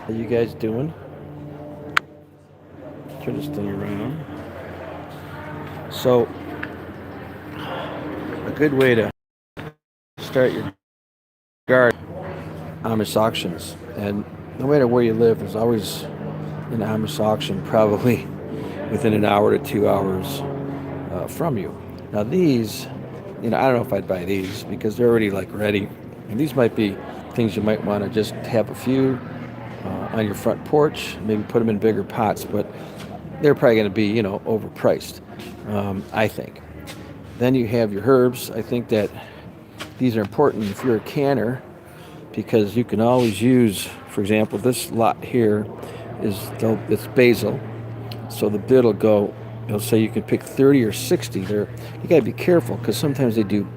How you guys doing? Turn this thing around. So, a good way to start your garden, Amish auctions. And no matter where you live, there's always an Amish auction, probably within an hour to 2 hours from you. Now, these, I don't know if I'd buy these because they're already like ready. And these might be things you might want to just have a few on your front porch, maybe put them in bigger pots, but they're probably going to be, overpriced, I think. Then you have your herbs. I think that these are important if you're a canner because you can always use, for example, this lot here it's basil. So the bid will go, it'll say you can pick 30 or 60 there. You got to be careful because sometimes they do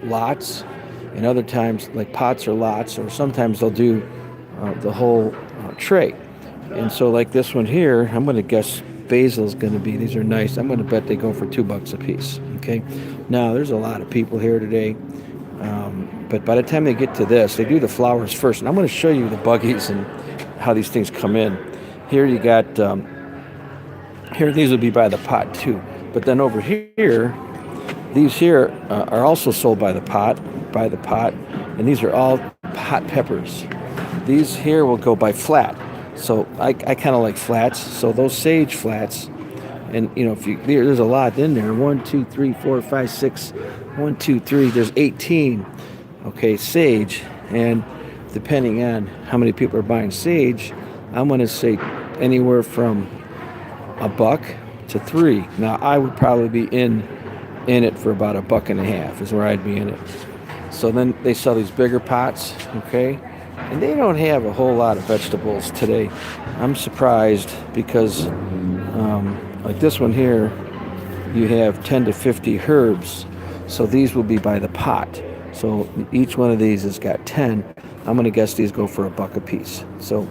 lots, and other times like pots or lots, or sometimes they'll do the whole tray. And so like this one here, I'm going to guess basil is going to be, these are nice. I'm going to bet they go for $2 a piece. Okay. Now there's a lot of people here today. But by the time they get to this, they do the flowers first. And I'm going to show you the buggies and how these things come in. Here you got, here these would be by the pot too. But then over here, these here are also sold by the pot. And these are all hot peppers. These here will go by flat. So I kind of like flats. So those sage flats, and if there's a lot in there. 1, 2, 3, 4, 5, 6. 1, 2, 3. There's 18. Okay, sage, and depending on how many people are buying sage, I'm going to say anywhere from $1 to $3. Now I would probably be in it for about $1.50 is where I'd be in it. So then they sell these bigger pots. Okay. And they don't have a whole lot of vegetables today. I'm surprised because, like this one here, you have 10 to 50 herbs. So these will be by the pot. So each one of these has got 10. I'm going to guess these go for $1 a piece. So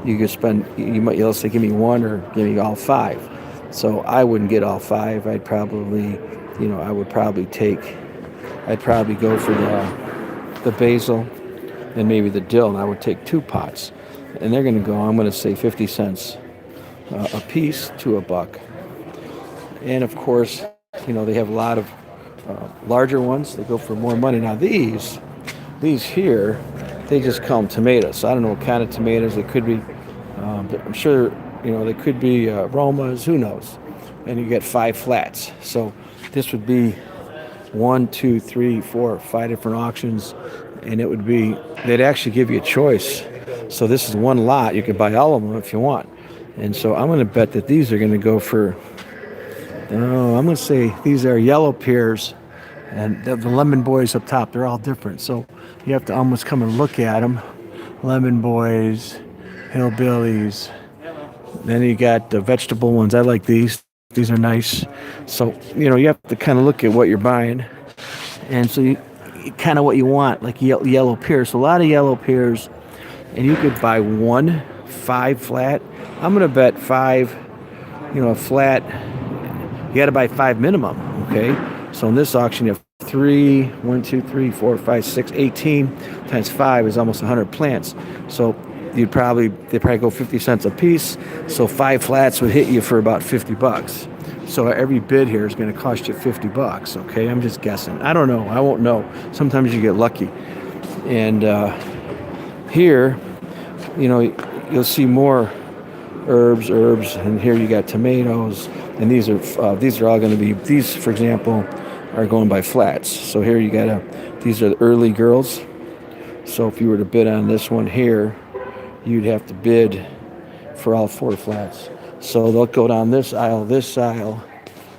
you could spend, you'll say, give me one or give me all 5. So I wouldn't get all 5. I'd probably, I'd probably go for the basil and maybe the dill, and I would take 2 pots. And they're going to go, I'm going to say 50 cents a piece to $1. And of course, they have a lot of larger ones. They go for more money. Now these here, they just call them tomatoes. So I don't know what kind of tomatoes. They could be, I'm sure, they could be Romas, who knows. And you get 5 flats. So this would be 1, 2, 3, 4, 5 different auctions. And it would be, they'd actually give you a choice. So this is one lot. You could buy all of them if you want. And so I'm going to bet that these are going to go for, I'm going to say these are yellow pears. And the lemon boys up top, they're all different. So you have to almost come and look at them. Lemon boys, hillbillies. Then you got the vegetable ones. I like these. These are nice. So, you have to kind of look at what you're buying. And so kind of what you want, like yellow pears. So a lot of yellow pears, and you could buy 5 flat. I'm going to bet 5, flat. You got to buy 5 minimum, okay? So in this auction, you have 3, 1, 2, 3, 4, 5, 6, 18 times 5 is almost 100 plants. So they probably go 50 cents a piece. So 5 flats would hit you for about $50. So every bid here is going to cost you $50. Okay, I'm just guessing. I don't know. I won't know. Sometimes you get lucky. And here, you'll see more herbs, and here you got tomatoes. And these are all going to be, these, for example, are going by flats. So here you got these are the early girls. So if you were to bid on this one here, you'd have to bid for all 4 flats. So they'll go down this aisle.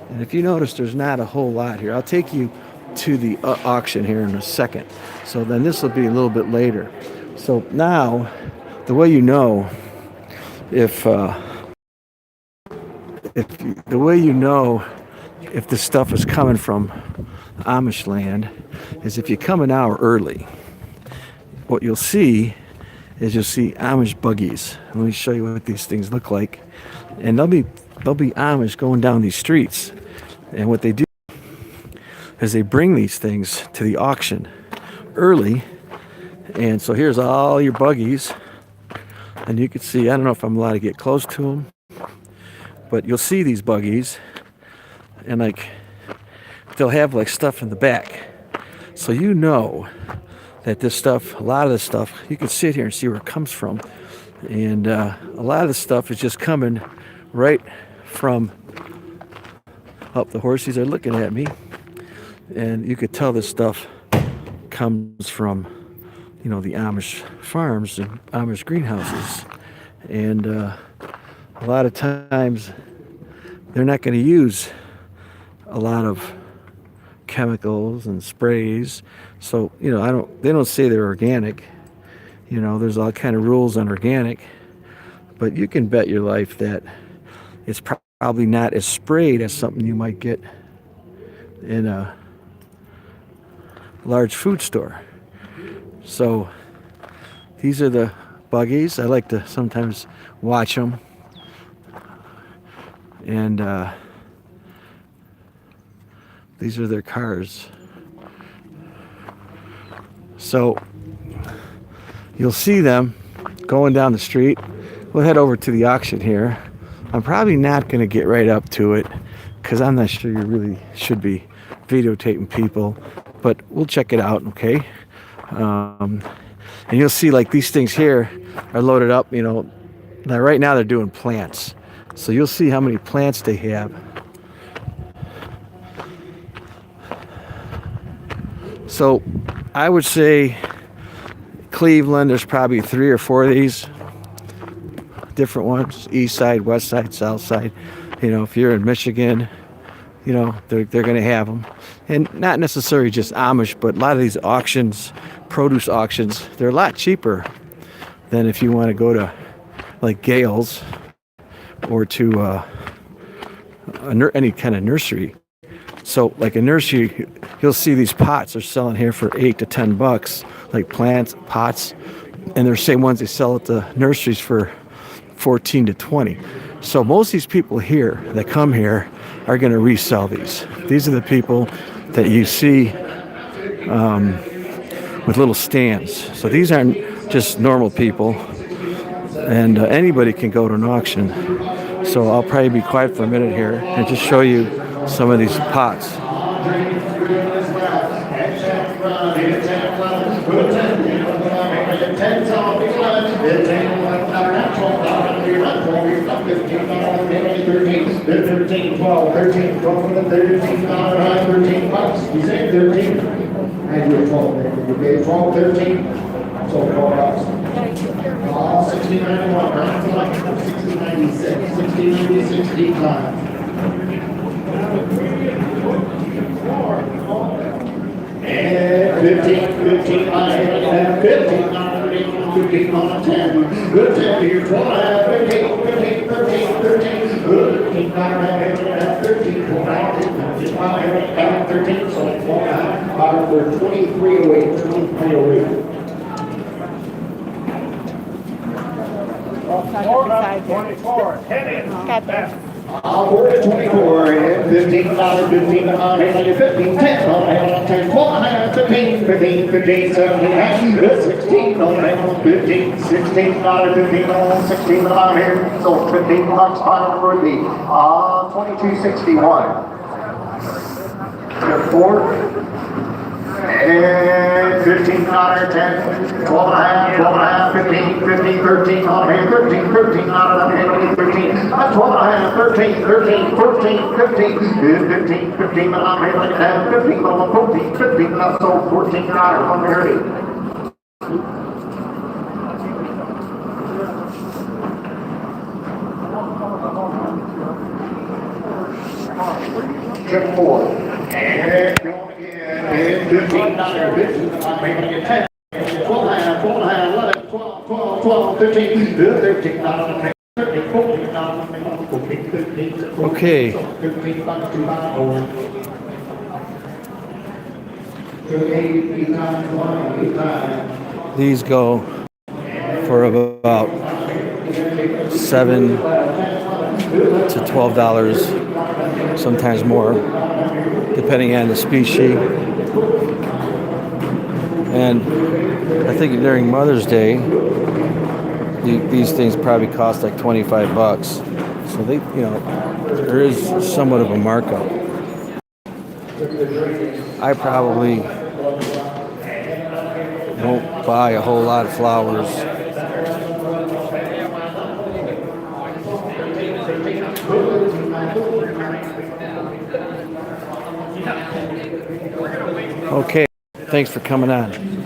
And if you notice, there's not a whole lot here. I'll take you to the auction here in a second. So then this will be a little bit later. So now, the way if the stuff is coming from Amish land is if you come an hour early. What you'll see is Amish buggies. Let me show you what these things look like. And they'll be Amish going down these streets. And what they do is they bring these things to the auction early. And so here's all your buggies. And you can see, I don't know if I'm allowed to get close to them, but you'll see these buggies, and like they'll have like stuff in the back. So you know that this stuff, a lot of this stuff, you can sit here and see where it comes from. And a lot of the stuff is just coming right from, the horses are looking at me. And you could tell this stuff comes from, the Amish farms and Amish greenhouses. And a lot of times they're not going to use a lot of chemicals and sprays. So, they don't say they're organic. There's all kind of rules on organic. But you can bet your life that it's probably not as sprayed as something you might get in a large food store. So these are the buggies. I like to sometimes watch them. And these are their cars. So you'll see them going down the street. We'll head over to the auction here. I'm probably not going to get right up to it because I'm not sure you really should be videotaping people, but we'll check it out, okay? And you'll see like these things here are loaded up, Now right now they're doing plants. So you'll see how many plants they have. So I would say Cleveland, there's probably 3 or 4 of these different ones, east side, west side, south side. If you're in Michigan, they're going to have them. And not necessarily just Amish, but a lot of these auctions, produce auctions, they're a lot cheaper than if you want to go to like Gale's or to any kind of nursery. So like a nursery, you'll see these pots are selling here for $8 to $10, like plants, pots, and they're the same ones they sell at the nurseries for 14 to 20. So most of these people here that come here are going to resell these. These are the people that you see with little stands. So these aren't just normal people, and anybody can go to an auction. So I'll probably be quiet for a minute here and just show you some of these pots. And 15 on 15 on 10. Good 10 to your 12, 15, 13, 13. Good 13, 13, so 23 away, 23 away. 24, 10 in. I'll go to 24 and $15, 15 on 15, 10 on 10, 12, 15, 15, 15, 17, good 16 on 15, 16 on 15 on 16 on here, so $15 final for the 2261. 4 and 15 on 10, 12 and a half, 15, 13 on here, 13 on 13, 12 and a half, 13, 14, 15 on here, 15 on 14, 15 on so 14 on here. Chip 4 and 15 on 15 on 10. 12 and a half, 11, 12, 15, 13 on 10. Okay. These go for about $7 to $12, sometimes more, depending on the species. And I think during Mother's Day, these things probably cost like 25 bucks. So they, there is somewhat of a markup. I probably won't buy a whole lot of flowers. Okay, thanks for coming on.